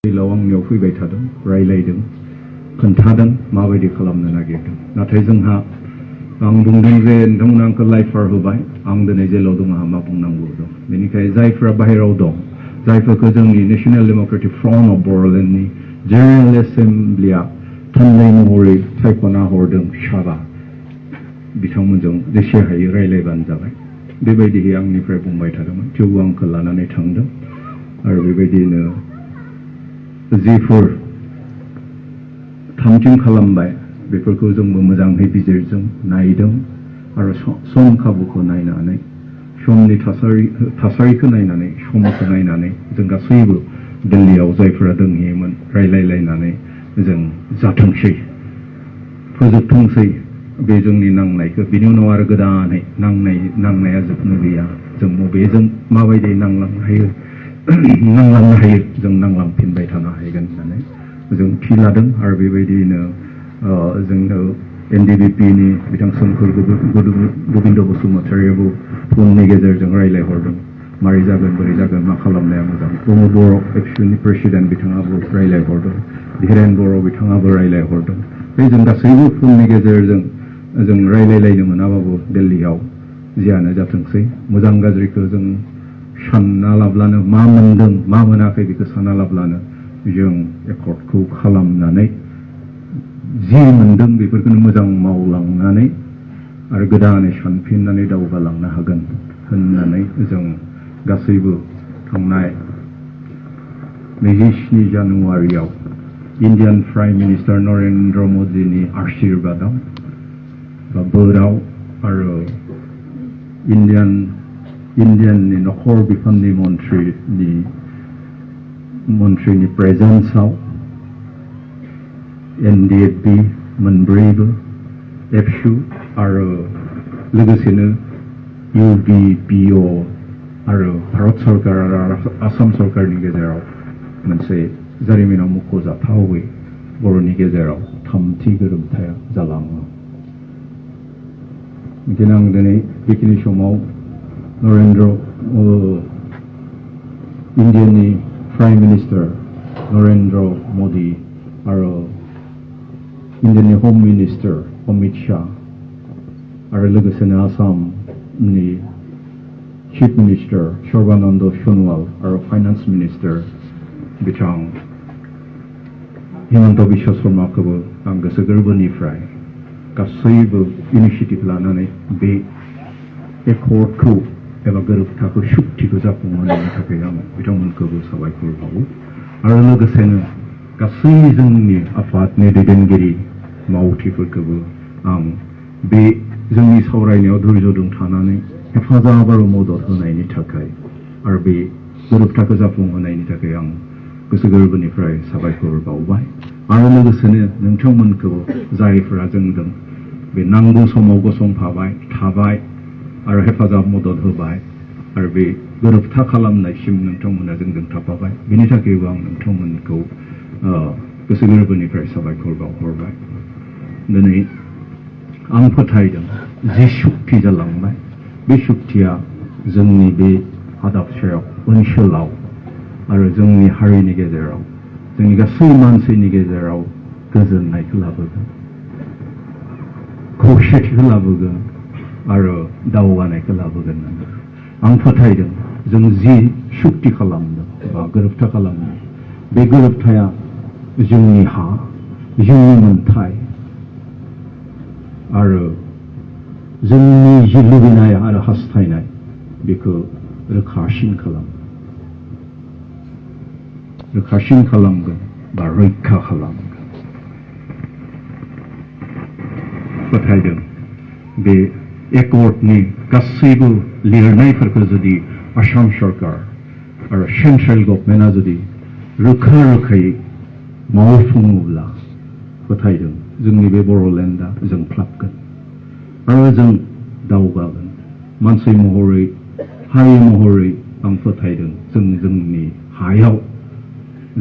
लावांनियाव फैबाय थादों रायलायदों खोन्थादों माबायदि खालामनो नागिरदों नाथाय जोंहा आं बुंदों जे नोंथांमोना आंखौ लाइफार होबाय आं दिनै जेलाव दं आंहा मा बुंनांगौ दं बेनिखायनो जायफोरा बाहेराव दं जायफोरखौ जोंनि नेशनेल डेम'क्रेटिक फ्रन्ट अफ बर'लेण्डनि जेनेरेल एसेम्ब्लिया थोंजों महरै सायख'ना हरदों साबा बिथांमोनजों जेसे हायो रायलायबानो जाबाय बेबायदिहै आंनिफ्राय बुंबाय थादोंमोन थेवबो आंखौ लानानै थांदों आरो बेबायदिनो जिफोर थामथिम खालामबाय बेफोरखौ जोंबो मोजाङै बिजिरजों नायदों आरो सम खाबुखौ नायनानै समनि थासारिखौ नायनानै समखौ नायनानै जों गासैबो दिल्लीयाव जायफोरा दंहैयोमोन रायलायलायनानै जों जाथोंसै फोजोबथोंसै बे जोंनि नांनायखौ बिनि उनाव आरो गोदानै नांनाया जोबनो गैया जों बबेजों माबायदि नांलांनो हायो जों नांलांफिनबाय थानो हागोन होननानै जों थि लादों आरो बेबायदिनो जोङो एनडिबिपिनि बिथां सोमखोर गोबिन्द बसुमतारियाबो फननि गेजेरजों रायलायहरदों मारै जागोन बोरै जागोन मा खालामनाया मोजां प्रमद बर' एबसुनि प्रेसिडेन्ट बिथाङाबो रायलायहरदों धीरेन बर' बिथाङाबो रायलायहरदों बे जों गासैबो फननि गेजेरजों जों रायलायलायनो मोनाबाबो दिल्लीयाव जियानो जाथोंसै मोजां गाज्रिखौ जों सानना लाब्लानो मा मोनदों मा मोनाखै बेखौ सानना लाब्लानो जों एकर्डखौ खालामनानै जि मोनदों बेफोरखौनो मोजां मावलांनानै आरो गोदानै सानफिननानै दावगालांनो हागोन होननानै जों गासैबो थांनाय 27 जानुवारियाव इन्डियान प्राइम मिनिस्टार नरेन्द्र मदिनि आशीर्बादाव बा बोराव आरो इन्डियाननि नखर बिफाननि मन्थ्रिनि प्रेजेन्सआव एनडिएफबि मोनब्रैबो एबसु आरो लोगोसेनो इउडिपिअ आरो भारत सरकार आरो आसाम सरकारनि गेजेराव मोनसे जारिमिनाव मख'जाथावै बर'नि गेजेराव थामथि गोरोबथाया जालाङो बेखायनो आं दिनै बेखिनि समाव इन्डियानि प्राइम मिनिस्टार नरेन्द्र मदि आरो इन्डियानि हम मिनिस्टार अमित शाह आरो लोगोसेनो आसामनि चिफ मिनिस्टार सर्बानन्द सन'वाल आरो फाइनान्स मिनिस्टार बिथां हिमन्त बिश्व शर्माखौबो आं गोसो गोरबोनिफ्राय गासैबो इनिसियेटिभ लानानै बे एकर्डखौ एबा गोरोबथाखौ सुक्तिखौ जाफुंहोनायनि थाखाय आं बिथांमोनखौबो साबायखर बावो आरो लोगोसेनो गासै जोंनि आफादनि दैदेनगिरि मावथिफोरखौबो आं बे जोंनि सावरायनायाव धैर्यजों थानानै हेफाजाब आरो मदद होनायनि थाखाय आरो बे गोरोबथाखौ जाफुंहोनायनि थाखाय आं गोसो गोरबोनिफ्राय साबायखर बावबाय आरो लोगोसेनो नोंथांमोनखौ जायफोरा जोंजों बे नांगौ समाव गसंफाबाय थाबाय आरो हेफाजाब मदद होबाय आरो बे गोरोबथा खालामनायसिम नोंथांमोना जोंजों थाफाबाय बिनि थाखायबो आं नोंथांमोनखौ गोसो गोरबोनिफ्राय साबायखर बावहरबाय दिनै आं फोथायदों जि सुक्ति जालांबाय बे सुक्तिया जोंनि बे हादाबसायाव ओनसोलाव आरो जोंनि हारिनि गेजेराव जोंनि गासै मानसिनि गेजेराव गोजोननायखौ लाबोगोन खौसेथिखौ लाबोगोन आरो दावगानायखौ लाबोगोन होननानै आं फोथायदों जों जि सुक्ति खालामदों बा गोरोबथा खालामदों बे गोरोबथाया जोंनि हा जोंनि मोन्थाय आरो जोंनि जि लुबैनाय आरो हास्थायनाय बेखौ रोखासिन खालामगोन बा रैखा खालामगोन फोथायदों बे एकर्डनि गासैबो लिरनायफोरखौ जुदि आसाम सरकार आरो सेन्ट्रेल गभर्नमेन्टआ जुदि रोखा रोखायै मावफुङोब्ला फोथायदों जोंनि बे बर'लेण्डआ जोंख्लाबगोन आरो जों दावगागोन मानसि महरै हारि महरै आं फोथायदों जों जोंनि हायाव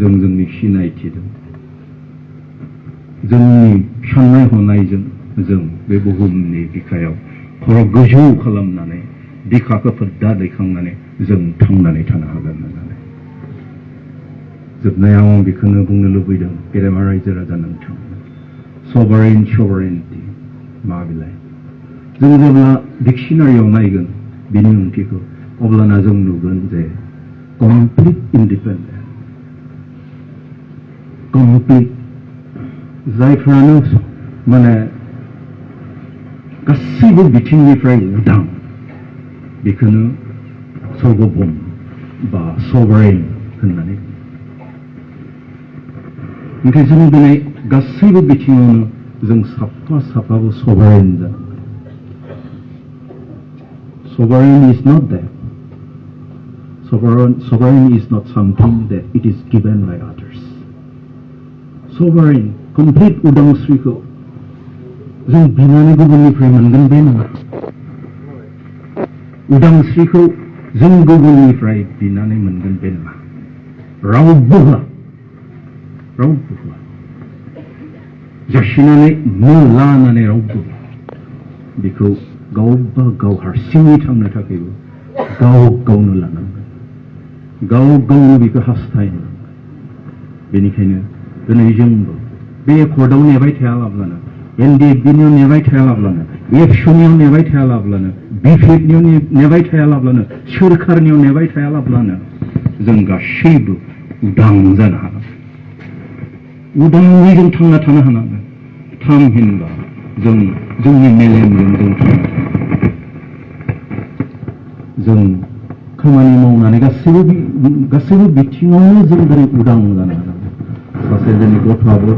जों जोंनि सिनायथि दं जोंनि साननाय हनायजों जों बे बुहुमनि बिखायाव खर' गोजौ खालामनानै बिखाखौ फोद्दा दैखांनानै जों थांनानै थानो हागोन होननानै जोबनायाव आं बेखौनो बुंनो लुबैदों गेदेमा रायजो राजा नोंथां सभारेनिटि मा बिलाय जों जेब्ला डिक्शनारियाव नायगोन बिनि ओंथिखौ अब्लाना जों नुगोन जे कमप्लिट इन्डिपेन्डेन्ट कमप्लिट जायफ्रानो माने गासैबो बिथिंनिफ्राय उदां बेखौनो सर्वभौम बा सभारेन होननानै ओंखाय जों दिनै गासैबो बिथिङावनो जों साफाबो सभारेन जानांगोन sovereign is not that sovereign is not something that it is given by others sovereign complete उदांस्रिखौ जों बिनानै गुबुननिफ्राय मोनगोन बे नङा उदांस्रिखौ जों गुबुननिफ्राय बिनानै मोनगोन बे नङा रावबो होआ जासिनानै लानानै रावबो बेखौ गावबा गाव हारसिङै थांनो थाखायबो गाव गावनो लानांगोन गाव गावनो बेखौ हास्थायनो बेनिखायनो दिनै जोंबो बे कर्टआव नेबाय थायालाब्लानो NDFB-नियाव नेबाय थायालाब्लानो एबसुनियाव नेबाय थायालाब्लानो BPF-नियाव नेबाय थायालाब्लानो सोरखारनियाव नेबाय थायालाब्लानो जों गासैबो उदां जानो हानांगोन उदाङै जों थांना थानो हानांगोन थामहिनबा जों जोंनि मेलेमजों जों थांना जों खामानि मावनानै गासैबो बिथिङावनो जों दिनै उदां जानो हानांगोन सासे जोंनि गथ'आबो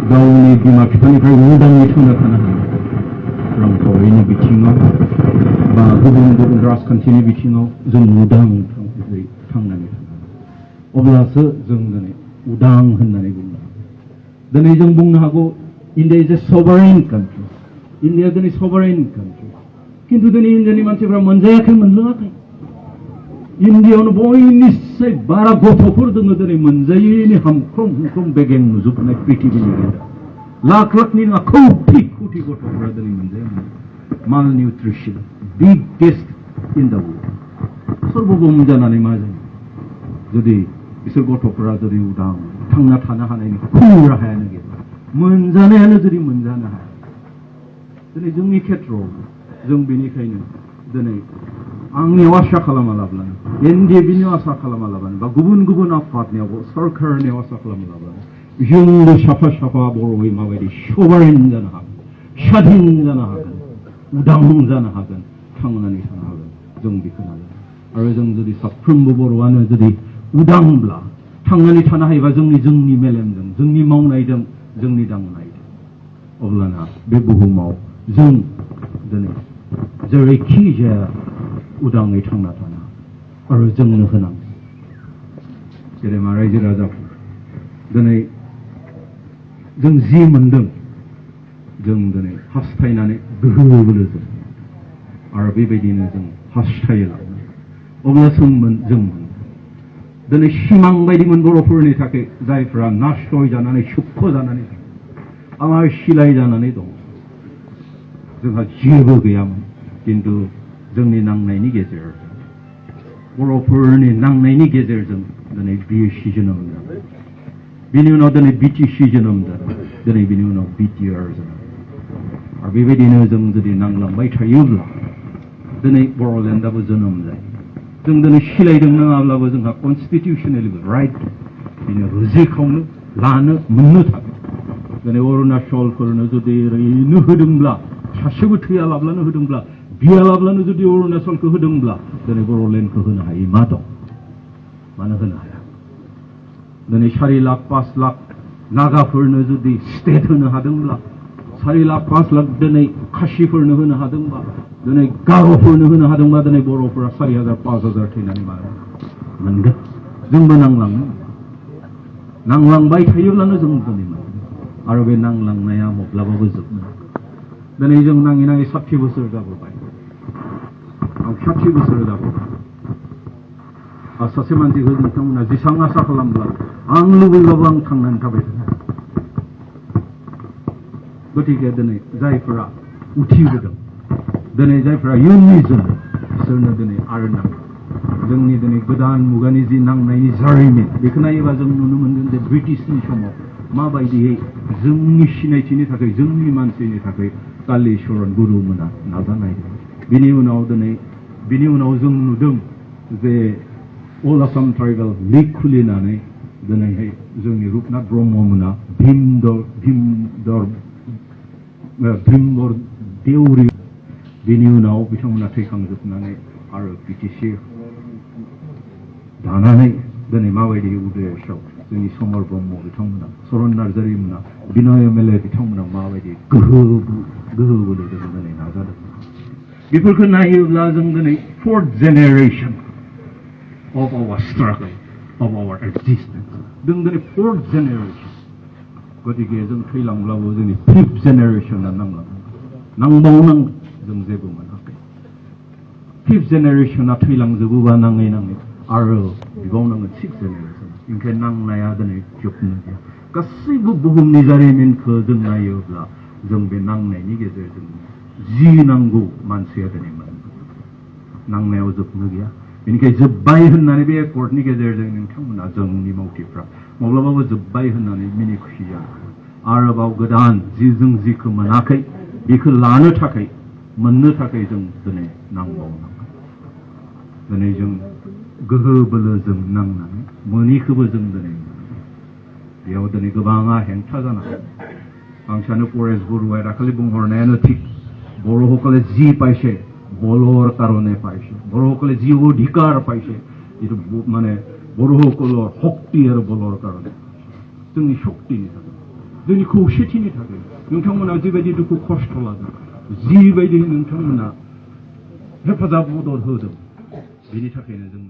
गावनि बिमा बिफानिफ्राय उदाङै थांना थानो हानांगोन रांखावरिनि बिथिङाव बा गुबुन गुबुन राजखान्थिनि बिथिङाव जों उदां थांनानै थानांगोन अब्लासो जों दिनै उदां होननानै बुंनो हागोन दिनै जों बुंनो हागौ India is a sovereign country India दिनै सभारेन कान्ट्रि किन्तु दिनै इन्डियानि मानसिफ्रा मोनजायाखै मोनलोङाखै इन्डियायावनो बयनिख्रुइ बारा गथ'फोर दङ दिनै मोनजायैनि हामख्रम हुख्रम बेगें नुजोबनाय पृथिबीनि गेजेराव लाख लाखनि नङा कौटि कौटि गथ'फोरा दिनै मोनजाया माल निउट्रिसन बिगेस्ट इन दा वर्ल्ड सर्वभौम जानानै मा जायो जुदि बिसोर गथ'फोरा जुदि उदां थांना थानो हानायनि खुनु राहायानो गैया मोनजानायानो जुदि मोनजानो हाया दिनै जोंनि खेत्रआव जों बेनिखायनो दिनै आंनियाव आसा खालामालाब्लानो NDFB-नियाव आसा खालामालाब्लानो बा गुबुन गुबुन आफादनियावबो सरकारनियाव आसा खालामालाब्लानो जोंबो साफा बर'यै माबायदि सभारेन जानो हागोन स्वाधीन जानो हागोन उदां जानो हागोन थांनानै थानो हागोन जों बेखौ नाजागोन आरो जों जुदि साफ्रोमबो बर'आनो जुदि उदांब्ला थांनानै थानो हायोबा जोंनि मेलेमजों जोंनि मावनायजों जोंनि दांनायजों अब्लाना बे बुहुमाव जों दिनै जेरैखि जाया उदाङै थांना थानो आरो जोंनो होनांगौ गेदेमा रायजो राजाफोर दिनै जों जि मोनदों जों दिनै हास्थायनानै गोहो बोलोजों आरो बेबायदिनो जों हास्थायो लाङो अब्लासो जों दिनै सिमां बायदिमोन बर'फोरनि थाखाय जायफ्रा नासय जानानै सुख जानानै आमार सिलाय जानानै दं जोंहा जेबो गैयामोन किन्तु जोंनि नांनायनि गेजेरजों बर'फोरनि नांनायनि गेजेरजों दिनै BSc जोनोम जाबाय बिनि उनाव दिनै BTC जोनोम जाबाय दिनै बिनि उनाव BTR जोनोम आरो बेबायदिनो जों जुदि नांलांबाय थायोब्ला दिनै बर'लेण्डआबो जोनोम जायो जों दिनै सिलायदों नङाब्लाबो जोंहा कनस्टिटिउसनेलि राइट बिनो रुजुखावनो लानो मोननो थागोन दिनै अरुणाचलफोरनो जुदि ओरैनो होदोंब्ला सासेबो थैयालाब्लानो होदोंब्ला बियालाब्लानो जुदि अरुणाचलखौ होदोंब्ला दिनै बर'लेण्डखौ होनो हायै मा दं मानो होनो हाया दिनै 4 लाख 5 लाख नागाफोरनो जुदि स्टेट होनो हादोंब्ला 4 लाख 5 लाख दिनै खासिफोरनो होनो हादोंबा दिनै गार'फोरनो होनो हादोंबा दिनै बर'फोरा 4,000 5,000 थैनानै मानो मोनगोन जोंबो नांलांबाय थायोब्लानो जों दिनै मोनगोन आरो बे नांलांनाया माब्लाबाबो जोबनो दिनै जों नाङै 60 बोसोर जाबोबाय 60 बोसोर जाबोबाय आरो सासे मानसिखौ नोंथांमोना जेसां आसा खालामब्ला आं लुबैबाबो आं थांनानै थाबाय थागोन गतिके दिनै जायफोरा उथिबोदों दिनै जायफोरा इयुननि जोलै बिसोरनो दिनै आरो नांगौ जोंनि दिनै गोदान मुगानि जि नांनायनि जारिमिन बेखौ नायोबा जों नुनो मोनगोन जे ब्रिटिशनि समाव माबायदियै जोंनि सिनायथिनि थाखाय जोंनि मानसिनि थाखाय कालिचरन गुरुमोना नाजानाय बिनि उनाव जों नुदों जे अल आसाम ट्राइबेल लिग खुलिनानै दिनैहाय जोंनि रुपनाथ ब्रह्ममोना भीमबर देउरि बिनि उनाव बिथांमोना थैखांजोबनानै आरो बिटिसि दानानै दिनै माबायदि उदयआव जोंनि समर ब्रह्म बिथांमोना सरन नार्जारिमोना बिनय एमएलए बिथांमोना माबायदि गोहो बोलो जों दिनै नाजादों बेफोरखौ नायोब्ला जों दिनै fourth generation of our struggle, of our existence. जों दिनै फोर्थ जेनेरेशन गतिके जों थैलांब्लाबो जोंनि फिफ्थ जेनेरेशना नांबावनांगोन जों जेबो मोनाखै फिफ्थ जेनेरेशना थैलांजोबोबा नाङै आरो बिबावनांगोन सिक्स जेनेरेशन ओंखायनो नांनाया दिनै जोबनो गैया गासैबो बुहुमनि जारिमिनखौ जों नायोब्ला जों बे नांनायनि गेजेरजों जि नांगौ मानसिया दिनै मोनो नांनायाव जोबनो गैया बेनिखायनो जोब्बाय होननानै बे एकर्डनि गेजेरजों नोंथांमोना जोंनि मावथिफ्रा माब्लाबाबो जोब्बाय होननानै मिनि खुसि जानो आरोबाव गोदान जों जिखौ मोनाखै बेखौ लानो थाखाय मोननो थाखाय जों दिनै नांबावनांगोन दिनै जों गोहो बोलोजों नांनानै मोनिखौबो जों दिनै बेयाव दिनै गोबाङा हेंथा जानो हागौ आं सानो परेश बरुवाया दाखालि बुंहरनायानो थिग बर'সকলে যি পাইছে বলৰ কাৰণে পাইছে বড়োসকলে যি অধিকাৰ পাইছে যিটো মানে বড়োসকলৰ শক্তি আৰু বলৰ কাৰণে जोंनि शक्तिनि थाखाय जोंनि खौसेथिनि थाखाय नोंथांमोना जिबायदि दुखु खस्थ' लादों जिबायदि नोंथांमोना हेफाजाब मदद होदों बेनि थाखायनो जों